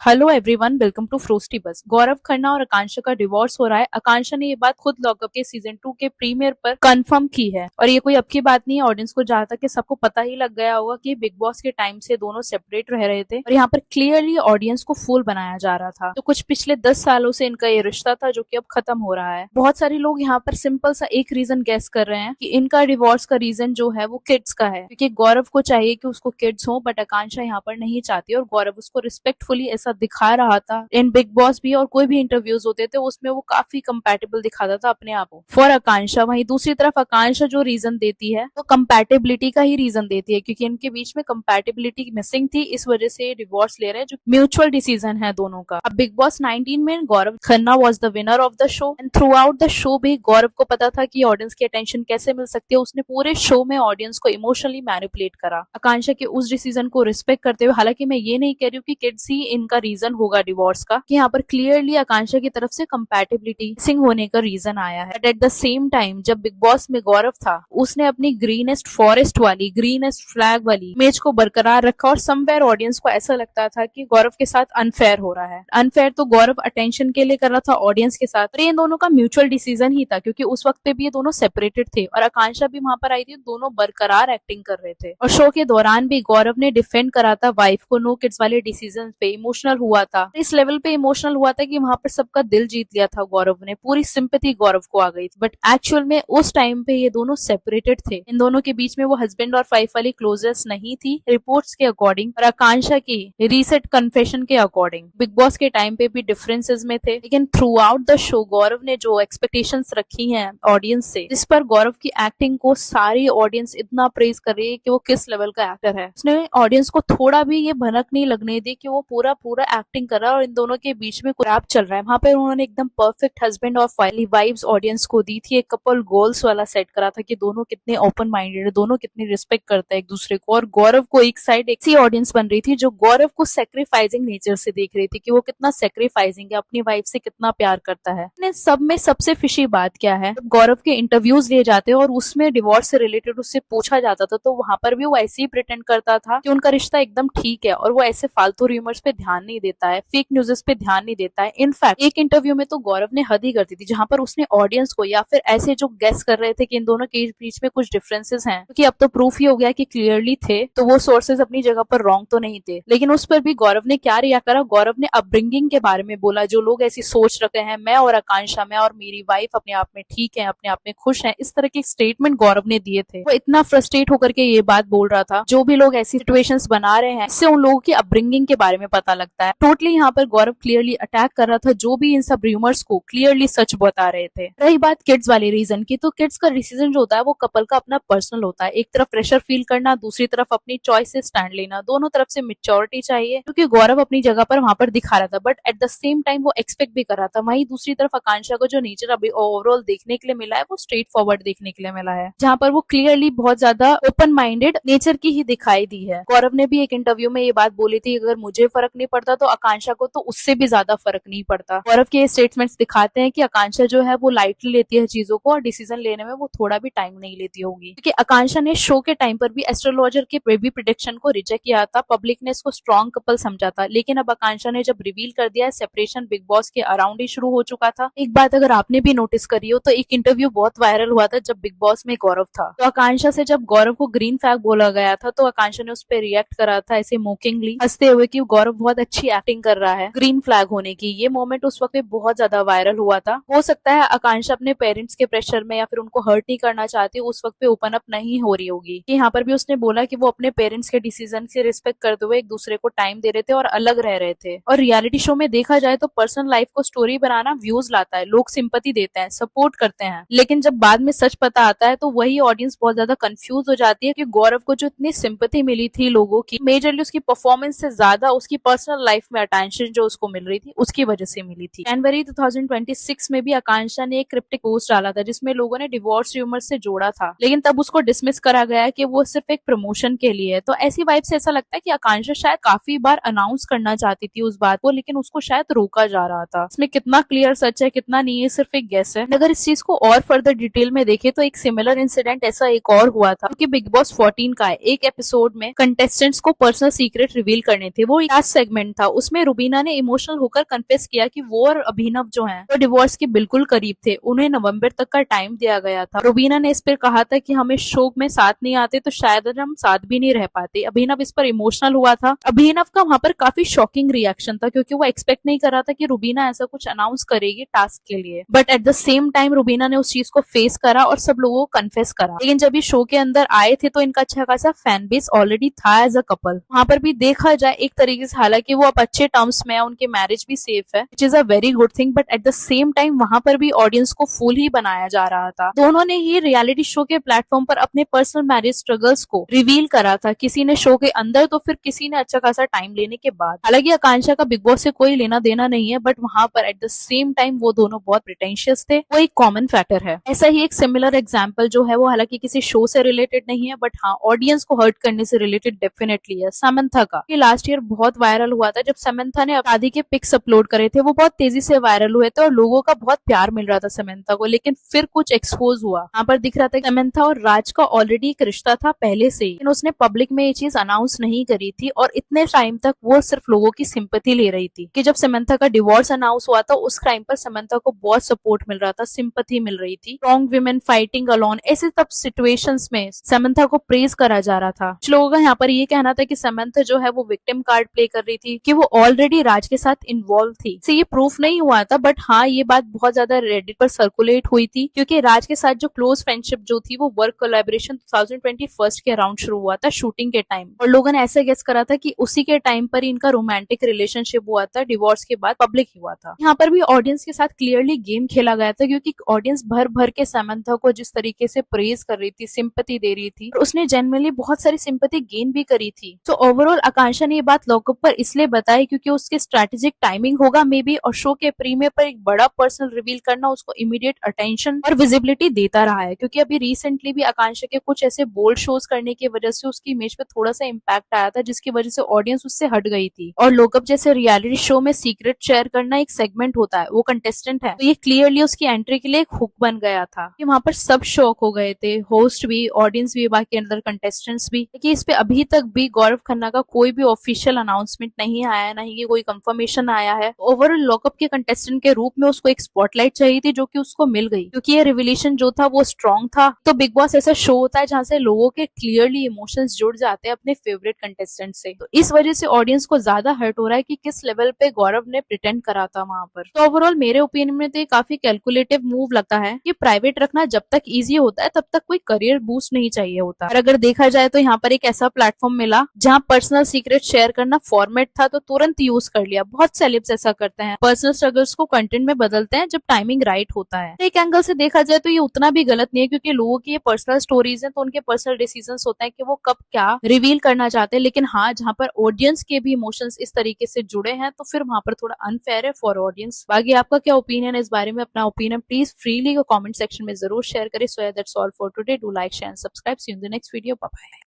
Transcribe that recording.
Hello everyone, welcome to फ्रोस्टी बस। गौरव खन्ना और आकांक्षा का डिवोर्स हो रहा है। आकांक्षा ने ये बात खुद लॉकअप के सीजन 2 के प्रीमियर पर कंफर्म की है और ये कोई अब की बात नहीं है। ऑडियंस को जहाँ तक कि सबको पता ही लग गया होगा कि बिग बॉस के टाइम से दोनों सेपरेट रह रहे थे और यहाँ पर क्लियरली ऑडियंस को फूल बनाया जा रहा था। तो कुछ पिछले 10 सालों से इनका ये रिश्ता था जो कि अब खत्म हो रहा है। बहुत सारे लोग यहाँ पर सिंपल सा एक रीजन गैस कर रहे हैं कि इनका डिवोर्स का रीजन जो है वो किड्स का है, क्योंकि गौरव को चाहिए कि उसको किड्स हो, बट आकांक्षा यहाँ पर नहीं चाहती और गौरव उसको रिस्पेक्टफुली ऐसा दिखा रहा था इन बिग बॉस भी, और कोई भी इंटरव्यूज होते थे उसमें वो काफी कंपैटिबल दिखाता था अपने आप को फॉर आकांक्षा। वहीं दूसरी तरफ आकांक्षा जो रीजन देती है वो कंपैटिबिलिटी का ही रीजन देती है, क्योंकि इनके बीच में कंपैटिबिलिटी मिसिंग थी, इस वजह से डिवोर्स ले रहे हैं जो म्यूचुअल डिसीजन है दोनों का। अब बिग बॉस 19 में Gaurav Khanna was the winner of the show and throughout the show भी गौरव को पता था कि ऑडियंस की अटेंशन कैसे मिल सकती है। उसने पूरे शो में ऑडियंस को इमोशनली मैनिपुलेट करा आकांक्षा के उस डिसीजन को रिस्पेक्ट करते हुए। हालांकि मैं ये नहीं कह रही हूँ कि किड्स ही इनका रीजन होगा डिवोर्स का, कि यहाँ पर क्लियरली आकांक्षा की तरफ से कंपैटिबिलिटी मिसिंग होने का रीजन आया है। एट द सेम टाइम जब बिग बॉस में गौरव था उसने अपनी ग्रीनेस्ट फॉरेस्ट वाली, ग्रीनेस्ट फ्लैग वाली इमेज को बरकरार रखा और समवेयर ऑडियंस को ऐसा लगता था कि गौरव के साथ अनफेयर हो रहा है। अनफेयर तो गौरव अटेंशन के लिए कर रहा था ऑडियंस के साथ, ये दोनों का म्यूचुअल डिसीजन ही था, क्योंकि उस वक्त पे भी ये दोनों सेपरेटेड थे और आकांक्षा भी वहां पर आई थी। दोनों बरकरार एक्टिंग कर रहे थे और शो के दौरान भी गौरव ने डिफेंड करा था वाइफ को नो किड्स वाले डिसीजन पे। इमोशनल हुआ था, इस लेवल पे इमोशनल हुआ था कि वहां पर सबका दिल जीत लिया था गौरव ने, पूरी सिंपैथी गौरव को आ गई थी। बट एक्चुअल में उस टाइम पे ये दोनों सेपरेटेड थे, इन दोनों के बीच में वो हस्बैंड और वाइफ वाली क्लोजनेस नहीं थी रिपोर्ट्स के अकॉर्डिंग और आकांक्षा की रीसेट कन्फेशन के अकॉर्डिंग। बिग बॉस के टाइम पे भी डिफरेंसेस में थे, लेकिन थ्रू आउट द शो गौरव ने जो एक्सपेक्टेशंस रखी हैं ऑडियंस से, जिस पर गौरव की एक्टिंग को सारी ऑडियंस इतना प्रेज कर रही है कि वो किस लेवल का एक्टर है। उसने ऑडियंस को थोड़ा भी ये भनक नहीं लगने दी कि वो पूरा पूरा एक्टिंग कर रहा है और इन दोनों के बीच में रैप चल रहा है। वहां पे उन्होंने एकदम परफेक्ट हस्बैंड और वाइफ वाइब्स ऑडियंस को दी थी। एक कपल गोल्स वाला सेट करा था कि दोनों कितने ओपन माइंडेड है, दोनों कितनी रिस्पेक्ट करते हैं एक दूसरे को। और गौरव को एक साइड एक सी ऑडियंस बन रही थी जो गौरव को सेक्रीफाइसिंग नेचर से देख रही थी कि वो कितना सेक्रीफाइसिंग है, अपनी वाइफ से कितना प्यार करता है। सब में सबसे फिशी बात क्या है, गौरव के इंटरव्यूज लिए जाते और उसमें डिवोर्स से रिलेटेड उससे पूछा जाता था तो वहां पर भी वो ऐसे ही प्रिटेंड करता था कि उनका रिश्ता एकदम ठीक है और वो ऐसे फालतू रूमर्स पे ध्यान नहीं देता है, फेक न्यूज़ पे ध्यान नहीं देता है। इनफैक्ट एक इंटरव्यू में तो गौरव ने हद ही कर दी थी, जहां पर उसने ऑडियंस को या फिर ऐसे जो गेस कर रहे थे कि इन दोनों के बीच में कुछ डिफरेंसेस हैं, क्योंकि अब तो प्रूफ ही हो गया कि क्लियरली थे, तो वो सोर्सेज अपनी जगह पर रॉन्ग तो नहीं थे। लेकिन उस पर भी गौरव ने क्या रिएक्ट करा, गौरव ने अपब्रिंगिंग के बारे में बोला। जो लोग ऐसी सोच रखते हैं मैं और आकांक्षा, मैं और मेरी वाइफ अपने आप में ठीक है, अपने आप में खुश है, इस तरह के स्टेटमेंट गौरव ने दिए थे। वो इतना फ्रस्ट्रेट होकर के ये बात बोल रहा था। जो भी लोग ऐसी सिचुएशंस बना रहे हैं, इससे उन लोगों की अपब्रिंगिंग के बारे में पता लगता है। टोटली यहाँ पर गौरव क्लियरली अटैक कर रहा था जो भी इन सब रूमर्स को क्लियरली सच बता रहे थे। रही बात किड्स वाले रीजन की, तो किड्स का डिसीजन जो होता है वो कपल का अपना पर्सनल होता है। एक तरफ प्रेशर फील करना, दूसरी तरफ अपनी चॉइस से स्टैंड लेना, दोनों तरफ से मेच्योरिटी चाहिए, क्योंकि गौरव अपनी जगह पर वहां पर दिखा रहा था, but at the same time वो एक्सपेक्ट भी कर रहा था। वहीं दूसरी तरफ आकांक्षा को जो नेचर अभी ओवरऑल देखने के लिए मिला है वो स्ट्रेट फॉरवर्ड देखने के लिए मिला है, जहाँ पर वो क्लियरली बहुत ज्यादा ओपन माइंडेड नेचर की ही दिखाई दी है। गौरव ने भी एक इंटरव्यू में ये बात बोली थी, अगर मुझे फर्क नहीं पड़ता तो आकांक्षा को तो उससे भी ज्यादा फर्क नहीं पड़ता। गौरव के स्टेटमेंट्स दिखाते हैं कि आकांक्षा जो है वो लाइटली लेती है चीजों को और डिसीजन लेने में वो थोड़ा भी टाइम नहीं लेती होगी, क्योंकि आकांक्षा ने शो के टाइम पर भी एस्ट्रोलॉजर के बेबी प्रेडिक्शन को रिजेक्ट किया था। पब्लिक ने इसको स्ट्रॉन्ग कपल समझा था, लेकिन अब आकांक्षा ने जब रिवील कर दिया है, सेपरेशन बिग बॉस के अराउंड ही शुरू हो चुका था। एक बात अगर आपने भी नोटिस करी हो तो एक इंटरव्यू बहुत वायरल हुआ था जब बिग बॉस में गौरव था, तो आकांक्षा से जब गौरव को ग्रीन फ्लैग बोला गया था तो आकांक्षा ने उस पर रिएक्ट करा था ऐसे मोकिंगली, हंसते हुए कि गौरव बहुत अच्छी एक्टिंग कर रहा है ग्रीन फ्लैग होने की। ये मोमेंट उस वक्त बहुत ज्यादा वायरल हुआ था। हो सकता है आकांक्षा अपने पेरेंट्स के प्रेशर में या फिर उनको हर्ट नहीं करना चाहती, उस वक्त पे ओपन अप नहीं हो रही होगी। यहाँ पर भी उसने बोला कि वो अपने पेरेंट्स के डिसीजन से रिस्पेक्ट करते हुए एक दूसरे को टाइम दे रहे थे और अलग रह रहे थे। और रियलिटी शो में देखा जाए तो पर्सनल लाइफ को स्टोरी बनाना व्यूज लाता है, लोग सिंपैथी देते हैं, सपोर्ट करते हैं, लेकिन जब बाद में सच पता आता है तो वही ऑडियंस बहुत ज्यादा कंफ्यूज हो जाती है कि गौरव को जो इतनी सिंपैथी मिली थी लोगों की, मेजरली उसकी परफॉर्मेंस से ज्यादा उसकी पर्सनल लाइफ में अटेंशन जो उसको मिल रही थी उसकी वजह से मिली थी। जनवरी 2026 में भी आकांक्षा ने एक क्रिप्टिक पोस्ट डाला था जिसमें लोगों ने डिवोर्स रूमर से जोड़ा था, लेकिन तब उसको डिसमिस करा गया कि वो सिर्फ एक प्रमोशन के लिए है। तो ऐसी वाइब से ऐसा लगता है कि आकांक्षा शायद काफी बार अनाउंस करना चाहती थी उस बात को, लेकिन उसको शायद रोका जा रहा था। इसमें कितना क्लियर सच है कितना नहीं है सिर्फ एक गेस है। अगर इस चीज को और फर्दर डिटेल में देखे तो एक सिमिलर इंसिडेंट ऐसा एक और हुआ था कि बिग बॉस 14 का एक एपिसोड में कंटेस्टेंट्स को पर्सनल सीक्रेट रिवील करने थे। वो टास्क सेगमेंट था, उसमें रुबीना ने इमोशनल होकर कन्फेस किया कि वो और अभिनव जो हैं वो डिवोर्स के बिल्कुल करीब थे, उन्हें नवंबर तक का टाइम दिया गया था। रुबीना ने इस पर कहा था कि हम इस शो में साथ नहीं आते तो शायद हम साथ भी नहीं रह पाते। अभिनव इस पर इमोशनल हुआ था। अभिनव का वहां पर काफी शॉकिंग रिएक्शन था क्योंकि वो एक्सपेक्ट नहीं कर रहा था कि रुबीना ऐसा कुछ अनाउंस करेगी टास्क के लिए, but at the same time Rubina ने उस चीज को फेस करा और सब लोगों को कन्फेस करा। लेकिन जब ये शो के अंदर आए थे तो इनका अच्छा खासा फैन बेस ऑलरेडी था एज अ कपल। वहां पर भी देखा जाए एक तरीके से, हालांकि वो अब अच्छे टर्म्स में है, उनके मैरिज भी सेफ है, which is a very good thing, but at the same time वहां पर भी ऑडियंस को फूल ही बनाया जा रहा था। दोनों ने ही रियलिटी शो के प्लेटफॉर्म पर अपने पर्सनल मैरिज स्ट्रगल्स को रिवील करा था, किसी ने शो के अंदर तो फिर किसी ने अच्छा खासा टाइम लेने के बाद। हालांकि आकांक्षा का बिग बॉस से कोई लेना देना नहीं है, बट वहां पर एट द सेम टाइम वो दोनों बहुत प्रिटेंशियस थे, वो एक कॉमन फैक्टर है। ऐसा ही एक सिमिलर एग्जाम्पल जो है वो हालांकि किसी शो से रिलेटेड नहीं है, बट हाँ ऑडियंस को हर्ट करने से रिलेटेड डेफिनेटली है, समंथा का। ये लास्ट ईयर बहुत वायरल हुआ था जब समंथा ने शादी के पिक्स अपलोड करे थे, वो बहुत तेजी से वायरल हुए थे और लोगों का बहुत प्यार मिल रहा था समंथा को। लेकिन फिर कुछ एक्सपोज हुआ, यहाँ पर दिख रहा था कि समंथा और राज का ऑलरेडी एक रिश्ता था पहले से ही, लेकिन उसने पब्लिक में ये चीज अनाउंस नहीं करी थी और इतने टाइम तक वो सिर्फ लोगों की सिंपैथी ले रही थी कि जब समंथा का डिवोर्स अनाउंस हुआ था उस टाइम पर समंथा को बहुत सपोर्ट मिल रहा था, सिंपैथी मिल रही थी। स्ट्रॉन्ग वुमेन फाइटिंग अलोन, ऐसे सब सिचुएशंस में समंथा को प्रेज करा जा रहा था। कुछ लोगों का यहाँ पर ये कहना था कि समंथा जो है वो विक्टिम कार्ड प्ले कर रही थी, कि वो ऑलरेडी राज के साथ इन्वॉल्व थी। से ये प्रूफ नहीं हुआ था, बट हाँ ये बात बहुत ज्यादा रेडिट पर सर्कुलेट हुई थी क्योंकि राज के साथ जो क्लोज फ्रेंडशिप जो थी वो वर्क कोलैबोरेशन 2021 के अराउंड शुरू हुआ था शूटिंग के टाइम, और लोगों ने ऐसे गेस करा था कि उसी के टाइम पर इनका रोमांटिक रिलेशनशिप हुआ था, डिवोर्स के बाद पब्लिक हुआ था। यहाँ पर भी ऑडियंस के साथ क्लियरली गेम खेला गया था क्योंकि ऑडियंस भर भर के समंथा को जिस तरीके से प्रेज कर रही थी, सिंपैथी दे रही थी, और उसने जेन्युइनली बहुत सारी सिंपैथी गेन भी करी थी। तो ओवरऑल आकांक्षा ने ये बात लॉकअप पर इसलिए बताई क्योंकि उसके स्ट्रेटेजिक टाइमिंग होगा मे बी, और शो के प्रीमियर पर एक बड़ा पर्सनल रिवील करना उसको इमीडिएट अटेंशन और विजिबिलिटी देता रहा है। क्योंकि अभी रिसेंटली भी आकांक्षा के कुछ ऐसे बोल्ड शोज करने की वजह से उसकी इमेज पे थोड़ा सा इम्पैक्ट आया था, जिसकी वजह से ऑडियंस उससे हट गई थी। और लॉकअप जैसे रियलिटी शो में सीक्रेट शेयर करना एक सेगमेंट होता है, वो कंटेस्टेंट है, तो ये क्लियरली उसकी एंट्री के लिए एक हुक बन गया था कि वहां पर सब शॉक हो गए थे, होस्ट भी, ऑडियंस भी, बाकी अंदर कंटेस्टेंट्स भी, कि इस पे अभी तक भी गौरव खन्ना का कोई भी ऑफिशियल अनाउंसमेंट नहीं आया है, ना ही कोई कंफर्मेशन आया है। ओवरऑल लॉकअप के कंटेस्टेंट के रूप में उसको एक स्पॉटलाइट चाहिए थी जो कि उसको मिल गई, क्योंकि ये रिविलेशन जो था वो स्ट्रॉन्ग था। तो बिग बॉस ऐसा शो होता है जहाँ से लोगों के क्लियरली इमोशंस जुड़ जाते हैं अपने फेवरेट कंटेस्टेंट से, तो इस वजह से ऑडियंस को ज्यादा हर्ट हो रहा है कि किस लेवल पे गौरव ने प्रिटेंड करा था वहां पर। तो ओवरऑल मेरे ओपिनियन में तो ये काफी कैलकुलेटिव मूव लगता है कि प्राइवेट रखना जब तक इजी होता है तब तक कोई करियर बूस्ट नहीं चाहिए होता। और अगर देखा जाए तो यहाँ पर एक ऐसा प्लेटफॉर्म मिला जहाँ पर्सनल सीक्रेट शेयर करना फॉर्मेट था तो तुरंत यूज कर लिया। बहुत सेलिब्स ऐसा करते हैं, पर्सनल स्ट्रगल्स को कंटेंट में बदलते हैं जब टाइमिंग राइट होता है। एक एंगल से देखा जाए तो ये उतना भी गलत नहीं है क्योंकि लोगों की ये पर्सनल स्टोरीज हैं तो उनके पर्सनल डिसीजंस होते हैं कि वो कब क्या रिवील करना चाहते हैं। लेकिन हाँ, जहाँ पर ऑडियंस के भी इमोशंस इस तरीके से जुड़े हैं तो फिर वहां पर थोड़ा अनफेयर है फॉर ऑडियंस। बाकी आपका क्या ओपिनियन है इस बारे में? अपना opinion please freely comment section में जरूर शेयर करें। So that's all for today. Do like, share and subscribe. See you in the next video. Bye bye.